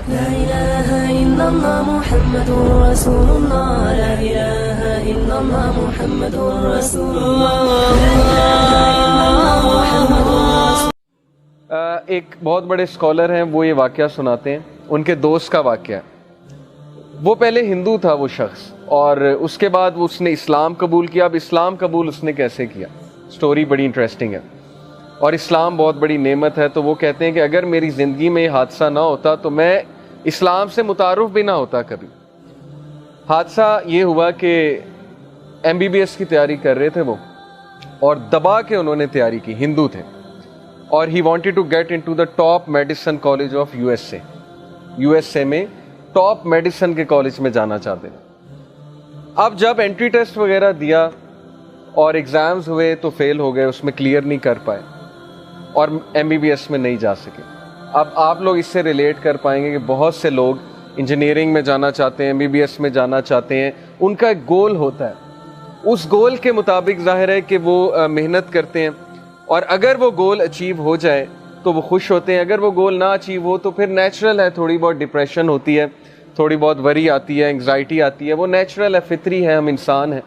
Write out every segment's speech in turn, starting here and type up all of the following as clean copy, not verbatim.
لا إله إلا الله محمد رسول الله لا إله إلا الله محمد رسول الله ایک بہت بڑے اسکالر ہیں، وہ یہ واقعہ سناتے ہیں، ان کے دوست کا واقعہ ہے۔ وہ پہلے ہندو تھا وہ شخص، اور اس کے بعد اس نے اسلام قبول کیا۔ اب اسلام قبول اس نے کیسے کیا؟ سٹوری بڑی انٹرسٹنگ ہے، اور اسلام بہت بڑی نعمت ہے۔ تو وہ کہتے ہیں کہ اگر میری زندگی میں یہ حادثہ نہ ہوتا تو میں اسلام سے متعارف بھی نہ ہوتا کبھی۔ حادثہ یہ ہوا کہ MBBS کی تیاری کر رہے تھے وہ، اور دبا کے انہوں نے تیاری کی، ہندو تھے، اور ہی wanted to get into the top medicine college of USA میں ٹاپ میڈیسن کے کالج میں جانا چاہتے ہیں۔ اب جب انٹری ٹیسٹ وغیرہ دیا اور ایگزامز ہوئے تو فیل ہو گئے، اس میں کلیئر نہیں کر پائے اور MBBS میں نہیں جا سکے۔ اب آپ لوگ اس سے ریلیٹ کر پائیں گے کہ بہت سے لوگ انجینئرنگ میں جانا چاہتے ہیں، MBBS میں جانا چاہتے ہیں، ان کا ایک گول ہوتا ہے، اس گول کے مطابق ظاہر ہے کہ وہ محنت کرتے ہیں، اور اگر وہ گول اچیو ہو جائے تو وہ خوش ہوتے ہیں، اگر وہ گول نہ اچیو ہو تو پھر نیچرل ہے، تھوڑی بہت ڈپریشن ہوتی ہے، تھوڑی بہت وری آتی ہے، انگزائٹی آتی ہے، وہ نیچرل ہے، فطری ہے، ہم انسان ہیں۔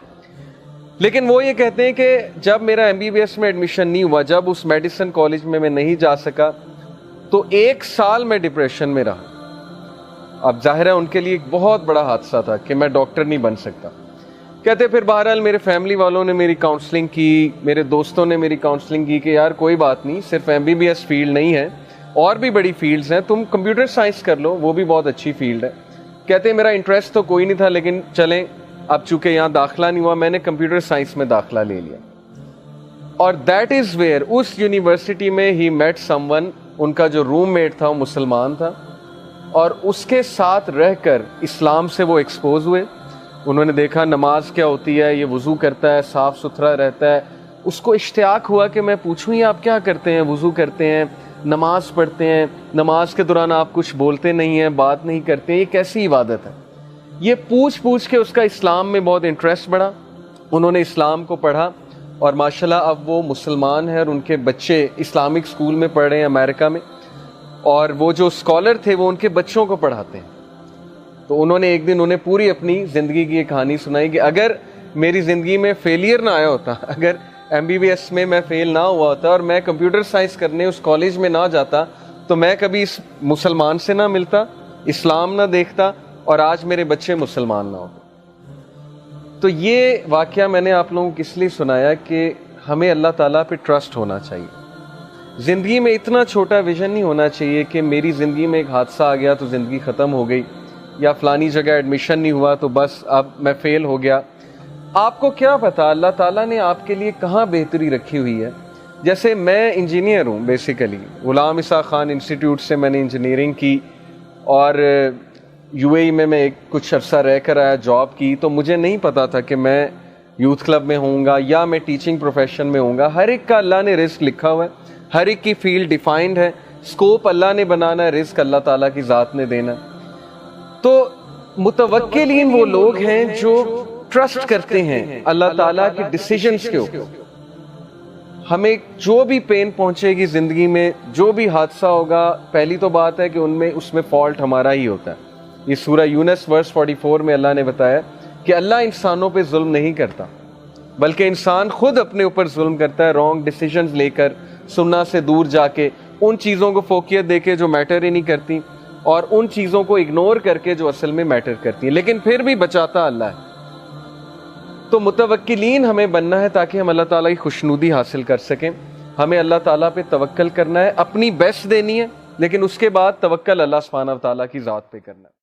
لیکن وہ یہ کہتے ہیں کہ جب میرا MBBS میں ایڈمیشن نہیں ہوا، جب اس میڈیسن کالج میں نہیں جا سکا، تو 1 سال میں ڈپریشن میں رہا۔ اب ظاہر ہے ان کے لیے ایک بہت بڑا حادثہ تھا کہ میں ڈاکٹر نہیں بن سکتا۔ کہتے پھر بہرحال میرے فیملی والوں نے میری کاؤنسلنگ کی، میرے دوستوں نے میری کاؤنسلنگ کی کہ یار کوئی بات نہیں، صرف MBBS فیلڈ نہیں ہے، اور بھی بڑی فیلڈز ہیں، تم کمپیوٹر سائنس کر لو، وہ بھی بہت اچھی فیلڈ ہے۔ کہتے میرا انٹرسٹ تو کوئی نہیں تھا، لیکن چلیں اب چونکہ یہاں داخلہ نہیں ہوا، میں نے کمپیوٹر سائنس میں داخلہ لے لیا، اور دیٹ از ویئر اس یونیورسٹی میں ہی میٹ سم ون، ان کا جو روم میٹ تھا وہ مسلمان تھا، اور اس کے ساتھ رہ کر اسلام سے وہ ایکسپوز ہوئے۔ انہوں نے دیکھا نماز کیا ہوتی ہے، یہ وضو کرتا ہے، صاف ستھرا رہتا ہے۔ اس کو اشتیاق ہوا کہ میں پوچھوں یہ آپ کیا کرتے ہیں؟ وضو کرتے ہیں، نماز پڑھتے ہیں، نماز کے دوران آپ کچھ بولتے نہیں ہیں، بات نہیں کرتے ہیں، یہ کیسی عبادت ہے؟ یہ پوچھ کے اس کا اسلام میں بہت انٹرسٹ بڑھا۔ انہوں نے اسلام کو پڑھا، اور ماشاءاللہ اب وہ مسلمان ہیں، اور ان کے بچے اسلامک اسکول میں پڑھ رہے ہیں امریکہ میں، اور وہ جو اسکالر تھے وہ ان کے بچوں کو پڑھاتے ہیں۔ تو انہوں نے ایک دن انہیں پوری اپنی زندگی کی ایک کہانی سنائی کہ اگر میری زندگی میں فیلئر نہ آیا ہوتا، اگر MBBS میں میں فیل نہ ہوا ہوتا اور میں کمپیوٹر سائنس کرنے اس کالج میں نہ جاتا، تو میں کبھی اس مسلمان سے نہ ملتا، اسلام نہ دیکھتا، اور آج میرے بچے مسلمان نہ ہوتے۔ تو یہ واقعہ میں نے آپ لوگوں کو اس لیے سنایا کہ ہمیں اللہ تعالیٰ پہ ٹرسٹ ہونا چاہیے۔ زندگی میں اتنا چھوٹا ویژن نہیں ہونا چاہیے کہ میری زندگی میں ایک حادثہ آ گیا تو زندگی ختم ہو گئی، یا فلانی جگہ ایڈمیشن نہیں ہوا تو بس اب میں فیل ہو گیا۔ آپ کو کیا پتا اللہ تعالیٰ نے آپ کے لیے کہاں بہتری رکھی ہوئی ہے۔ جیسے میں انجینئر ہوں بیسیکلی، غلام اسحاق خان انسٹیٹیوٹ سے میں نے انجینئرنگ کی، اور UAE میں کچھ عرصہ رہ کر آیا، جاب کی، تو مجھے نہیں پتا تھا کہ میں یوتھ کلب میں ہوں گا یا میں ٹیچنگ پروفیشن میں ہوں گا۔ ہر ایک کا اللہ نے رزق لکھا ہوا ہے، ہر ایک کی فیلڈ ڈیفائنڈ ہے، اسکوپ اللہ نے بنانا ہے، رزق اللہ تعالیٰ کی ذات نے دینا ہے۔ تو متوکلین وہ لوگ ہیں جو ٹرسٹ کرتے ہیں اللہ تعالیٰ کے ڈیسیجنز کے اوپر۔ ہمیں جو بھی پین پہنچے گی زندگی میں، جو بھی حادثہ ہوگا، پہلی تو بات ہے کہ اس میں فالٹ ہمارا ہی ہوتا ہے۔ یہ سورہ یونس ورس 44 میں اللہ نے بتایا کہ اللہ انسانوں پہ ظلم نہیں کرتا، بلکہ انسان خود اپنے اوپر ظلم کرتا ہے، رانگ ڈیسیجنز لے کر، سننا سے دور جا کے، ان چیزوں کو فوقیت دے کے جو میٹر ہی نہیں کرتی، اور ان چیزوں کو اگنور کر کے جو اصل میں میٹر کرتی ہیں، لیکن پھر بھی بچاتا اللہ ہے۔ تو متوکلین ہمیں بننا ہے تاکہ ہم اللہ تعالیٰ کی خوشنودی حاصل کر سکیں۔ ہمیں اللہ تعالیٰ پہ توکل کرنا ہے، اپنی بیسٹ دینی ہے، لیکن اس کے بعد توکل اللہ سبحانہ و تعالیٰ کی ذات پہ کرنا ہے۔